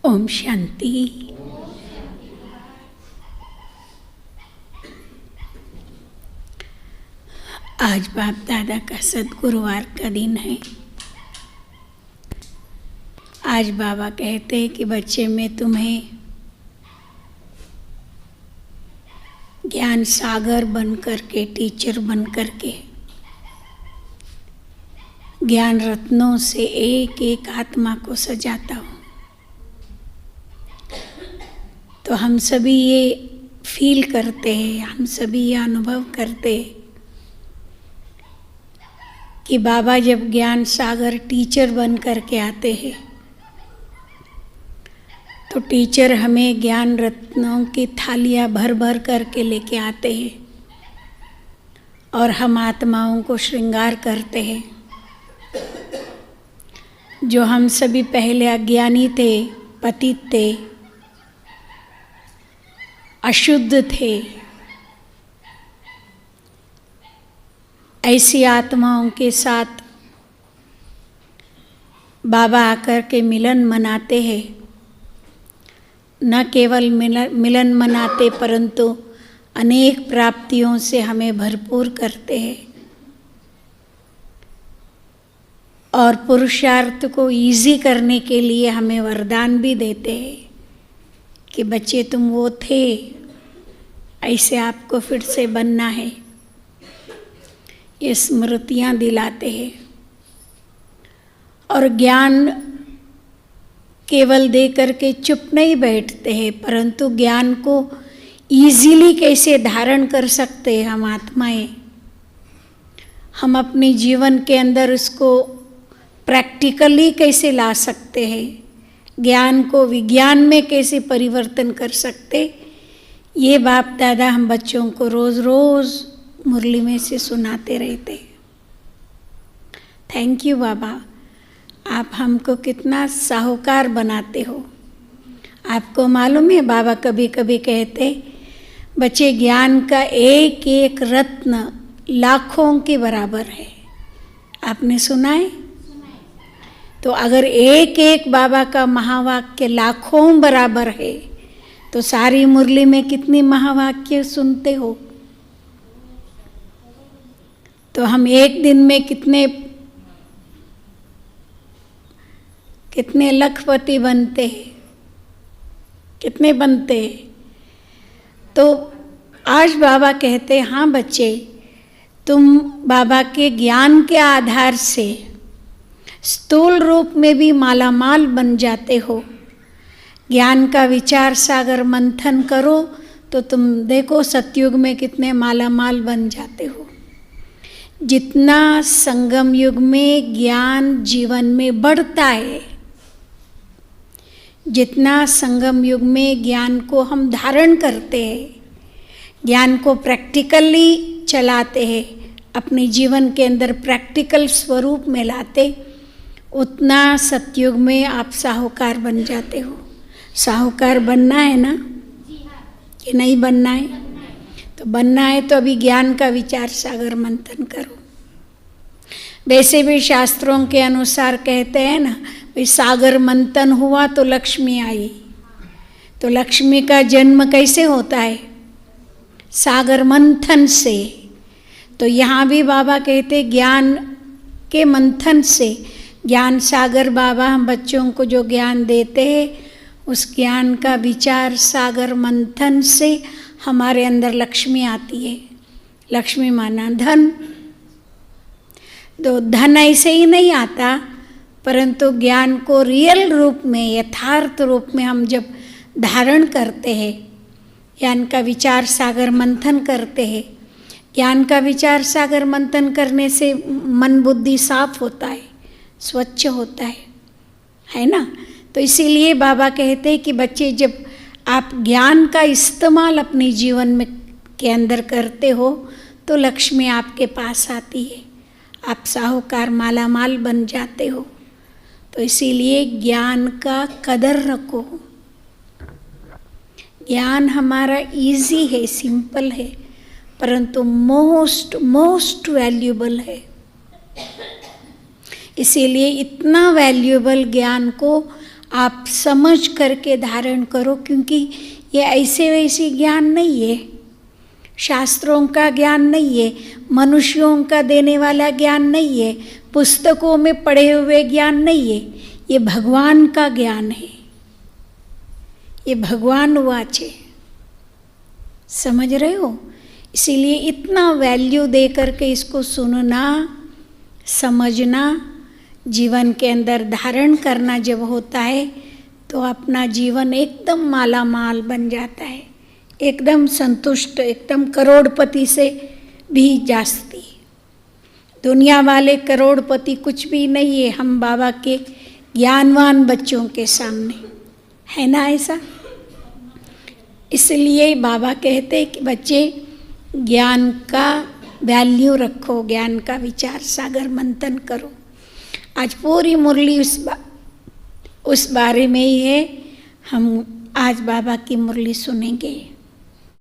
ओम शांति। आज बाप दादा का सद्गुरुवार का दिन है। आज बाबा कहते हैं कि बच्चे, मैं तुम्हें ज्ञान सागर बन करके, टीचर बन करके, ज्ञान रत्नों से एक एक आत्मा को सजाता हूँ। तो हम सभी ये फील करते हैं, हम सभी ये अनुभव करते हैं कि बाबा जब ज्ञान सागर टीचर बन करके आते हैं तो टीचर हमें ज्ञान रत्नों की थालियाँ भर भर करके लेके आते हैं और हम आत्माओं को श्रृंगार करते हैं। जो हम सभी पहले अज्ञानी थे, पतित थे, अशुद्ध थे, ऐसी आत्माओं के साथ बाबा आकर के मिलन मनाते हैं। न केवल मिलन मनाते परंतु अनेक प्राप्तियों से हमें भरपूर करते हैं और पुरुषार्थ को इजी करने के लिए हमें वरदान भी देते हैं कि बच्चे, तुम वो थे, ऐसे आपको फिर से बनना है। ये स्मृतियाँ दिलाते हैं और ज्ञान केवल दे करके चुप नहीं बैठते हैं, परंतु ज्ञान को इजीली कैसे धारण कर सकते हैं हम आत्माएं, हम अपने जीवन के अंदर उसको प्रैक्टिकली कैसे ला सकते हैं, ज्ञान को विज्ञान में कैसे परिवर्तन कर सकते, ये बाप दादा हम बच्चों को रोज़ रोज़ मुरली में से सुनाते रहते। थैंक यू बाबा, आप हमको कितना साहूकार बनाते हो। आपको मालूम है बाबा कभी कभी कहते, बच्चे ज्ञान का एक एक रत्न लाखों के बराबर है। आपने सुना है? तो अगर एक एक बाबा का महावाक्य लाखों बराबर है तो सारी मुरली में कितनी महावाक्य सुनते हो। तो हम एक दिन में कितने लखपति बनते हैं, कितने बनते हैं। तो आज बाबा कहते हैं, हाँ बच्चे, तुम बाबा के ज्ञान के आधार से स्थूल रूप में भी मालामाल बन जाते हो। ज्ञान का विचार सागर मंथन करो तो तुम देखो सतयुग में कितने मालामाल बन जाते हो। जितना संगम युग में ज्ञान जीवन में बढ़ता है, जितना संगम युग में ज्ञान को हम धारण करते हैं, ज्ञान को प्रैक्टिकली चलाते हैं, अपने जीवन के अंदर प्रैक्टिकल स्वरूप में लाते, उतना सतयुग में आप साहूकार बन जाते हो। साहूकार बनना है ना कि नहीं बनना है? तो बनना है तो अभी ज्ञान का विचार सागर मंथन करो। वैसे भी शास्त्रों के अनुसार कहते हैं ना, भाई सागर मंथन हुआ तो लक्ष्मी आई। तो लक्ष्मी का जन्म कैसे होता है? सागर मंथन से। तो यहाँ भी बाबा कहते ज्ञान के मंथन से, ज्ञान सागर बाबा हम बच्चों को जो ज्ञान देते हैं उस ज्ञान का विचार सागर मंथन से हमारे अंदर लक्ष्मी आती है। लक्ष्मी माना धन। तो धन ऐसे ही नहीं आता, परंतु ज्ञान को रियल रूप में, यथार्थ रूप में हम जब धारण करते हैं, ज्ञान का विचार सागर मंथन करते हैं, ज्ञान का विचार सागर मंथन करने से मन बुद्धि साफ होता है, स्वच्छ होता है ना। तो इसीलिए बाबा कहते हैं कि बच्चे, जब आप ज्ञान का इस्तेमाल अपने जीवन में के अंदर करते हो तो लक्ष्मी आपके पास आती है, आप साहूकार मालामाल बन जाते हो। तो इसीलिए ज्ञान का कदर रखो। ज्ञान हमारा इजी है, सिंपल है, परंतु मोस्ट वैल्यूबल है। इसीलिए इतना वैल्यूबल ज्ञान को आप समझ करके धारण करो, क्योंकि ये ऐसे वैसे ज्ञान नहीं है, शास्त्रों का ज्ञान नहीं है, मनुष्यों का देने वाला ज्ञान नहीं है, पुस्तकों में पढ़े हुए ज्ञान नहीं है, ये भगवान का ज्ञान है, ये भगवान वाच है। समझ रहे हो? इसीलिए इतना वैल्यू दे करके इसको सुनना, समझना, जीवन के अंदर धारण करना जब होता है तो अपना जीवन एकदम माला माल बन जाता है, एकदम संतुष्ट, एकदम करोड़पति से भी जास्ती। दुनिया वाले करोड़पति कुछ भी नहीं है हम बाबा के ज्ञानवान बच्चों के सामने, है ना ऐसा? इसलिए बाबा कहते हैं कि बच्चे ज्ञान का वैल्यू रखो, ज्ञान का विचार सागर मंथन करो। आज पूरी मुरली उस बारे में ही है। हम आज बाबा की मुरली सुनेंगे।